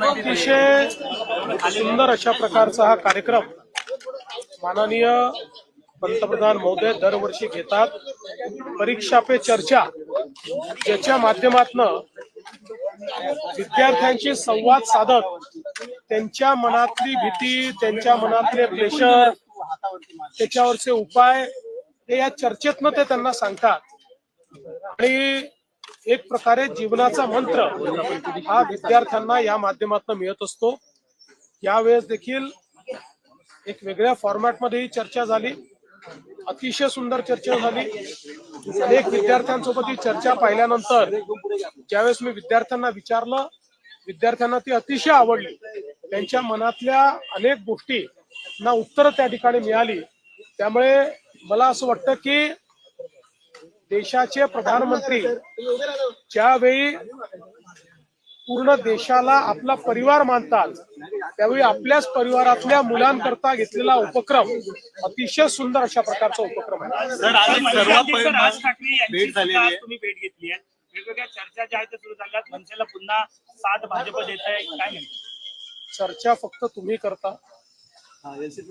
अतिशय सुंदर अशा प्रकारचा हा कार्यक्रम माननीय पंतप्रधान महोदय दरवर्षी घेतात. परीक्षा पे चर्चा, ज्याच्या माध्यमातून विद्यार्थ्यांशी संवाद साधत त्यांच्या मनातली भीती, त्यांच्या मनातले प्रेशर, त्याच्यावरचे उपाय हे या चर्चेतनं ते त्यांना सांगतात. आणि एक प्रकारे जीवनाचा मंत्र हा विद्यार्थ्यांना या माध्यमातून मिळत असतो. यावेळेस देखील एक वेगळ्या फॉर्मॅटमध्ये ही चर्चा झाली. अतिशय सुंदर चर्चा झाली. अनेक विद्यार्थ्यांसोबत ही चर्चा पाहिल्यानंतर ज्यावेळेस मी विद्यार्थ्यांना विचारलं, विद्यार्थ्यांना ती अतिशय आवडली. त्यांच्या मनातल्या अनेक गोष्टी ना उत्तर त्या ठिकाणी मिळाली. त्यामुळे मला असं वाटतं की देशाचे प्रधानमंत्री ज्यावेळी पूर्ण देशाला आपला परिवार मानतात, त्यावेळी आपल्याच परिवारातल्या मुलांकरता घेतलेला उपक्रम अतिशय सुंदर अशा प्रकारचा उपक्रम आहे. सर, आज सर्वात राज ठाकरे यांची तुम्ही भेट घेतली आहे. वेगवेगळ्या चर्चा ज्या आहेत सुरू झाल्यात. मनसेला पुन्हा साथ भाजप देत आहे, काय म्हणते? चर्चा फक्त तुम्ही करता,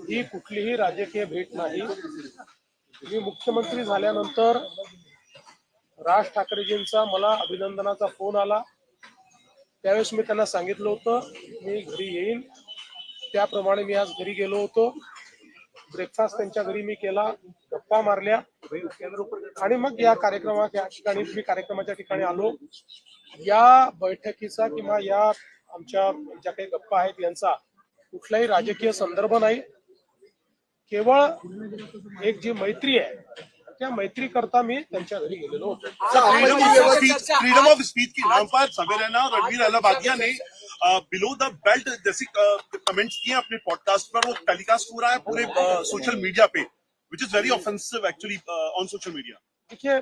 ही कुठलीही राजकीय भेट नाही. मी मुख्यमंत्री झाल्यानंतर राज ठाकरेजींचा मला अभिनंदनाचा फोन आला. त्यावेळेस मी त्यांना सांगितलं होतं मी घरी येईन. त्याप्रमाणे मी आज घरी गेलो होतो. ब्रेकफास्ट त्यांच्या घरी मी केला, गप्पा मारल्या आणि मग या कार्यक्रमाच्या ठिकाणी आलो. या बैठकीचा किंवा या आमच्या ज्या काही गप्पा आहेत यांचा कुठलाही राजकीय संदर्भ नाही. केवळ एक जी मैत्री आहे त्या मैत्री करता मी त्यांच्या घरी गेलेलो होतो. फ्रीडम ऑफ स्पीच के नाम पर सवेरे रणवीर अहलावालिया ने बिलो द बेल्ट जैसे कमेंट्स किए अपने पॉडकास्ट पर, वो टेलीकास्ट हो रहा है पूरे social media pay, which is very offensive actually on social media. देखिए,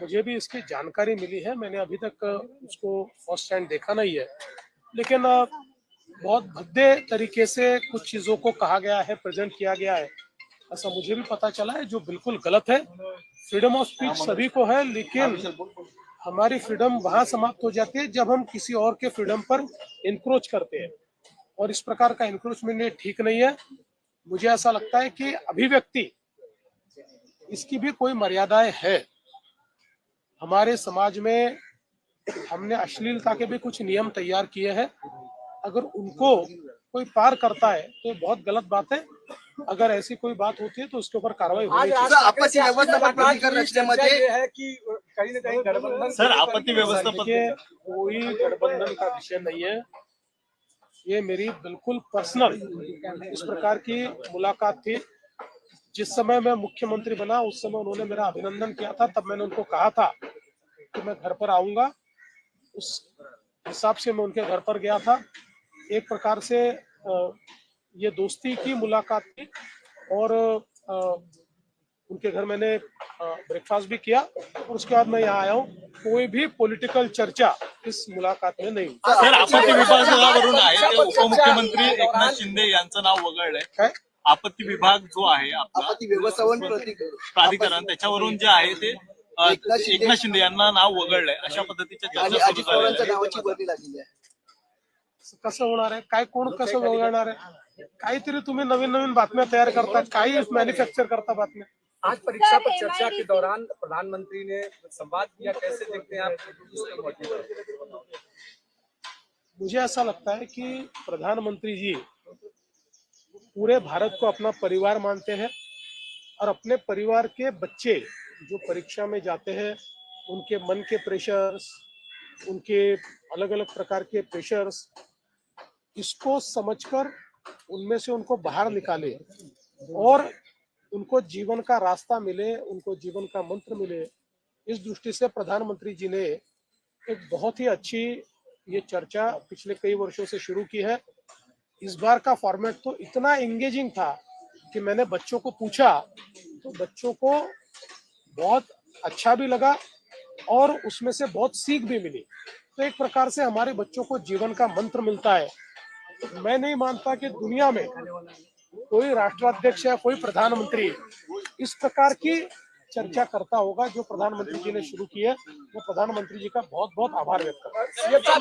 मुझे भी इसकी जानकारी मिली है. मैंने अभी तक उसको फर्स्ट हैंड देखा नहीं है, लेकिन बहुत भद्दे तरीके से कुछ चीजों को कहा गया है, प्रेजेंट किया गया है, ऐसा मुझे भी पता चला है, जो बिल्कुल गलत है. फ्रीडम ऑफ स्पीच सभी को है, लेकिन हमारी फ्रीडम वहां समाप्त हो जाती है जब हम किसी और के फ्रीडम पर इंक्रोच करते हैं, और इस प्रकार का इंक्रोचमेंट ठीक नहीं है. मुझे ऐसा लगता है कि अभिव्यक्ति इसकी भी कोई मर्यादाएं है. हमारे समाज में हमने अश्लीलता के भी कुछ नियम तैयार किए हैं. अगर उनको कोई पार करता है तो बहुत गलत बात है. अगर ऐसी कोई बात होती है तो उसके ऊपर कार्रवाई होनी चाहिए. आपत्ती व्यवस्थापन रचनेमध्ये है कि कहीं ना कहीं गठबंधन. सर, आपत्ती व्यवस्थापन कोई गठबंधन का विषय नहीं है. ये मेरी बिल्कुल पर्सनल इस प्रकार की मुलाकात थी. जिस समय मैं मुख्यमंत्री बना उस समय उन्होंने मेरा अभिनंदन किया था. तब मैंने उनको कहा था कि मैं घर पर आऊंगा. उस हिसाब से मैं उनके घर पर गया था. एक प्रकार से ये दोस्ती की मुलाकात थी और उनके घर मैंने ब्रेकफास्ट भी किया और उसके बाद मैं यहाँ आया हूँ. कोई भी पॉलिटिकल चर्चा इस मुलाकात में नहीं. सर, आपत्ती विभागावरून आहे ते उपमुख्यमंत्री एकनाथ शिंदे यांचं नाव वगळलंय. काय आपत्ती विभाग जो आहे आपला आपत्ती व्यवस्थापन प्राधिकरण, त्याच्यावरून जे आहे ते एकनाथ शिंदे यांना नाव वगळलंय. अशा पद्धतीच्या चर्चा सुरू झालेल्या नावाची बदली लागलेली आहे. कसं होणार आहे, काय कोण कसं वगळणार आहे? काहीतरी तुम्ही नवीन नवीन बातम्या तयार करता, काही मॅन्युफॅक्चर करता बातम्या. आज परीक्षा पर चर्चा के दौरान प्रधानमंत्री ने संवाद किया, कैसे देखते हैं आप? मुझे ऐसा लगता है कि प्रधानमंत्री जी पूरे भारत को अपना परिवार मानते हैं और अपने परिवार के बच्चे जो परीक्षा में जाते हैं उनके मन के प्रेशर्स, उनके अलग अलग प्रकार के प्रेशर्स, इसको समझकर उनमें से उनको बाहर निकाले और उनको जीवन का रास्ता मिले, उनको जीवन का मंत्र मिले. इस दृष्टि से प्रधानमंत्री जी ने एक बहुत ही अच्छी ये चर्चा पिछले कई वर्षों से शुरू की है. इस बार का फॉर्मेट तो इतना एंगेजिंग था कि मैंने बच्चों को पूछा तो बच्चों को बहुत अच्छा भी लगा और उसमें से बहुत सीख भी मिली. तो एक प्रकार से हमारे बच्चों को जीवन का मंत्र मिलता है. मैं नहीं मानता कि दुनिया में कोई राष्ट्राध्यक्ष या कोई प्रधानमंत्री इस प्रकार की चर्चा करता होगा। जो प्रधानमंत्री जी ने शुरू की है, वो प्रधानमंत्री जी का बहुत बहुत आभार व्यक्त करता हूं।